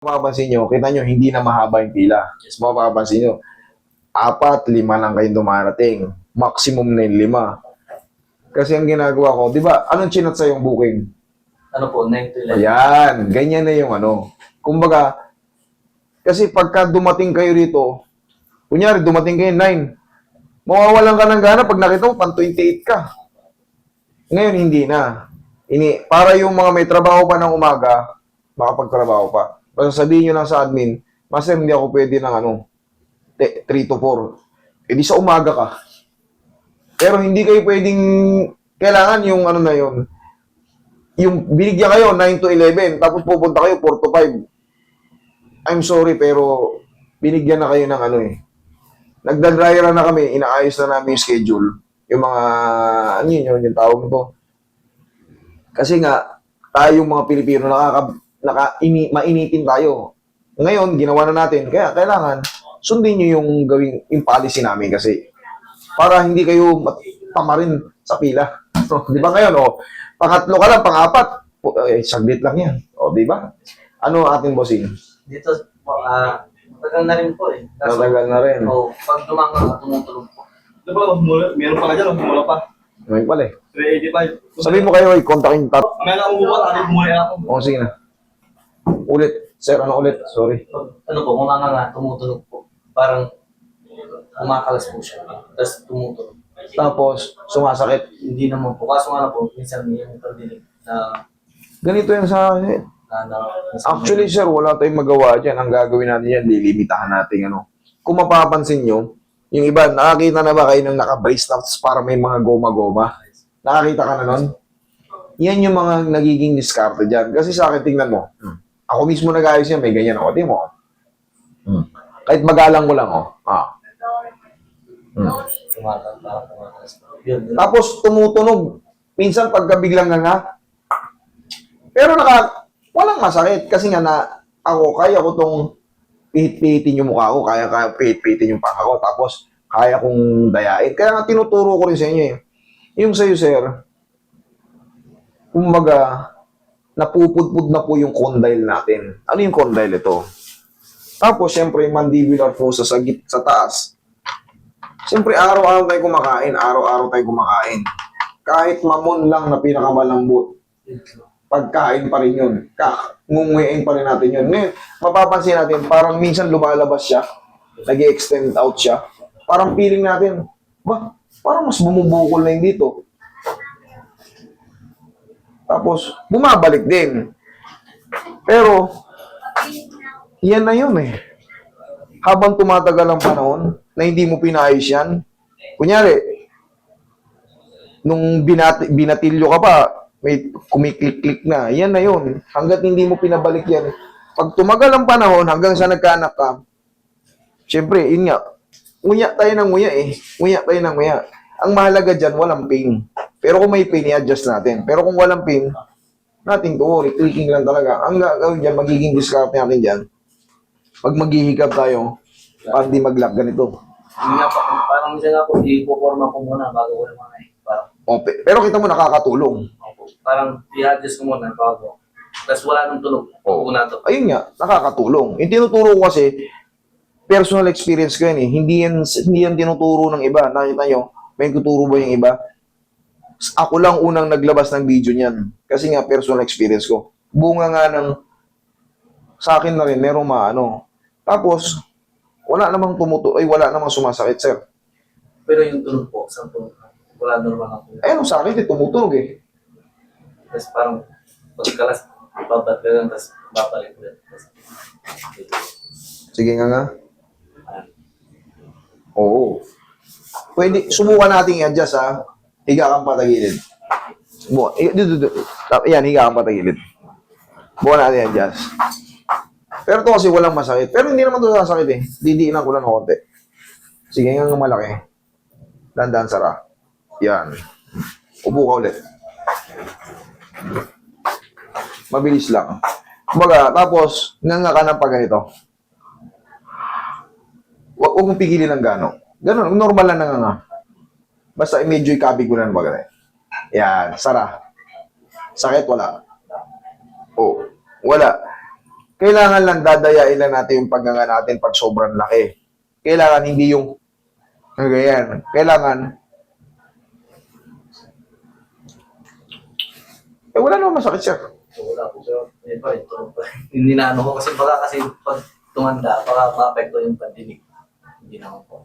Mapapansin nyo, kita nyo, hindi na mahaba yung pila. Yes, mapapansin nyo, 4, 5 lang kayong dumarating. Maximum na yung 5. Kasi ang ginagawa ko, di ba, anong chinat sa yung booking? Ano po, 9 to 11. Ayan, ganyan na yung ano. Kumbaga, kasi pagka dumating kayo rito, kunyari, dumating kayo 9, mawawalan ka ng gana pag nakita mo, pan 28 ka. Ngayon, hindi na. Para yung mga may trabaho pa ng umaga, makapagtrabaho pa. Basta sabihin nyo lang sa admin, Master, hindi ako pwede ng 3 to 4. Di sa umaga ka. Pero hindi kayo pwedeng, kailangan yung na yun, yung binigyan kayo 9 to 11, tapos pupunta kayo 4 to 5. I'm sorry, pero binigyan na kayo ng Nagda-dry run na kami, inaayos na namin yung schedule. Yung mga, yung tawag nito. Kasi nga, tayong mga Pilipino, mainitin tayo. Ngayon, ginawa na natin. Kaya kailangan, sundin nyo yung policy namin kasi para hindi kayo tamarin sa pila. Di ba ngayon, pangatlo ka lang, pang-4, saglit lang yan. Di ba? Ano ating bossing? Dito, matagal na rin po eh. Matagal na rin. Pag dumanga, tumutulog po. Di ba, meron pa ka dyan, humula pa. Ngayon pala 385. Sabihin mo kayo, kontakin tat. May na umuha, bumuli ako. Sige na. Ulit. Sir, ulit? Sorry. Ano po, kung nga, tumutulog po. Parang kumakalas po siya. Tapos tumutulog. Tapos, sumasakit. Hindi naman po. Kaso nga na po, minsan may yung pagdinig na Ganito yan sa akin. Actually, sir, wala tayong magawa dyan. Ang gagawin natin yan, lilimitahan natin Kung mapapansin nyo, yung iba, nakakita na ba kayo ng naka-brace na para may mga goma-goma? Nakakita ka na nun? Yan yung mga nagiging diskarte dyan. Kasi sa akin, tingnan mo. Ako mismo nag-ayos yan, may ganyan ako. Tingnan mo. Kahit magalang ko lang, kumakalas po. Yun. Tapos tumutunog. Minsan pagka biglang nga. Pero walang masakit. Kasi nga kaya ko tong pihit-pihitin yung mukha ko. Kaya pihit-pihitin yung panga ko. Tapos kaya kong dayain. Kaya nga tinuturo ko rin sa inyo Yung sa'yo, sir, kumbaga, napupudpud na po yung condyle natin. Ano yung condyle ito? Tapos, syempre, yung mandibular fossa sa taas. Siyempre, araw-araw tayo kumakain. Kahit mamon lang na pinakamalambot, pagkain pa rin yun. Ngunguyain pa rin natin yun. Ngayon, mapapansin natin, parang minsan lumalabas siya, nag-extend out siya. Parang feeling natin, parang mas bumubukol na yung dito. Tapos, bumabalik din. Pero, yan na yun Habang tumatagal ang panahon, na hindi mo pinayos yan, kunyari, nung binatilyo ka pa, may kumiklik-klik na, yan na yun. Hanggat hindi mo pinabalik yan. Pag tumagal ang panahon, hanggang sa nagkaanak ka, syempre, yun nga, nguya tayo ng nguya Nguya tayo ng nguya. Ang mahalaga dyan, walang pain. Pero kung may pain, i-adjust natin. Pero kung walang pain, nothing to worry. Clicking lang talaga. Ang gagawin dyan, magiging discard natin dyan. Pag maghihigap tayo, para di mag-lock ganito. Parang minsan nga po, i-forma ko muna bago ko naman Pero kita mo, nakakatulong. Parang i-adjust ko muna bago. Tapos wala nang tunog. Ayun nga, nakakatulong. Yung tinuturo ko kasi, personal experience ko yan Hindi yan tinuturo ng iba. Nakita nyo, may tuturo ba yung iba? Ako lang unang naglabas ng video niyan. Kasi nga, personal experience ko. Bunga nga sa akin na rin, merong Tapos, wala namang wala namang sumasakit, sir. Pero yung tunog po, sa tunog, wala normal ang tunog. Ayun, sa akin, tumutunog Tapos parang, pagkalas, babat ka lang, tapos babalik ulit. Sige nga. Oo. Pwede, subukan natin i-adjust, Higa kang patagilid. Yan, higa kang patagilid. Bukan natin i-adjust. Pero ito kasi walang masakit. Pero hindi naman ito sasakit Didiinan ko lang ng konti. Sige nga malaki. Dandan sara. Yan. Upo ka ulit. Mabilis lang. Kumbaga, tapos, nga ka ng pag ganito. Huwag mong pigilin ng gano'n. Gano'n, normal lang nga. Basta medyo ikabig ko lang bagay. Yan, sara. Sakit, wala. Wala. Kailangan lang dadayain lang natin yung pagnganga natin pag sobrang laki. Kailangan hindi yung ganyan. Kailangan wala naman masakit siya. Wala po, sir. Ito. Hindi na ano ko kasi baka kasi pag tumanda, baka maapekto yung pandinig. Hindi na po.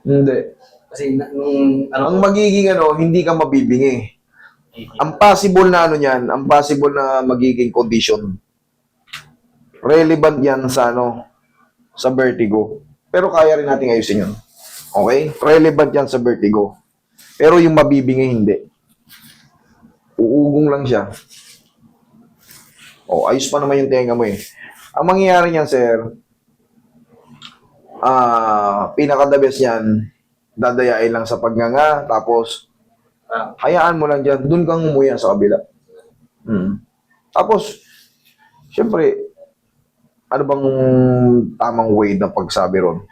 Hindi. Kasi nung Ang magiging hindi ka mabibingi. Ang possible na ang possible na magiging condition. Relevant yan sa sa vertigo. Pero kaya rin natin ayusin yun. Okay? Relevant yan sa vertigo. Pero yung mabibingi, hindi. Uugong lang siya. Ayos pa naman yung tenga mo eh. Ang mangyayari niyan, sir, pinaka-the best yan, dadayain lang sa pagnganga, tapos, hayaan mo lang dyan, dun kang umuya sa kabila. Tapos, syempre, ano bang tamang way ng pagsabi ron?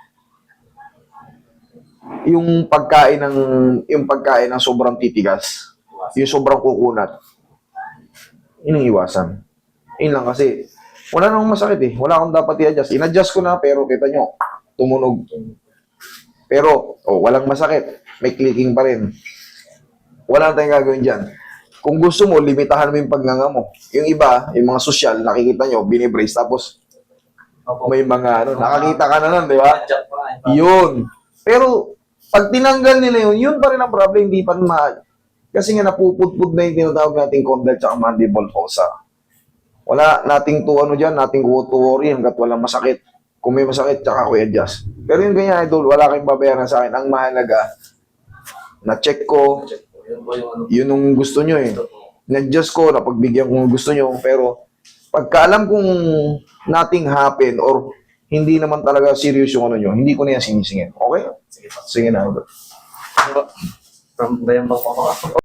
Yung pagkain ng sobrang titigas, yung sobrang kukunat, yun ang iwasan. Yun lang kasi, wala namang masakit eh. Wala akong dapat i-adjust. In-adjust ko na, pero kita nyo, tumunog. Pero, walang masakit. May clicking pa rin. Wala tayong gagawin dyan. Kung gusto mo, limitahan mo yung pagnganga mo. Yung iba, yung mga social, nakikita nyo, binibrace, tapos may mga nakakita ka na nun, di ba? Yun. Pero, pag tinanggal nila yun pa rin ang problem, hindi pa rin kasi nga napuputput na yung tinatawag nating condyle at mandible fossa. Wala nating nating to worry hanggat walang masakit. Kung may masakit, tsaka ko i-adjust. Pero yung ganyan, idol, wala kayong babayaran sa akin. Ang mahalaga, na-check ko, yun yung gusto nyo eh. Na-adjust ko, napagbigyan ko yung gusto nyo, pero pagkaalam kung nothing happen or hindi naman talaga serious yung nyo, hindi ko na yan sinisingin. Okay? Sige pa. Sige na, idol. From Bayan Bangkok ako.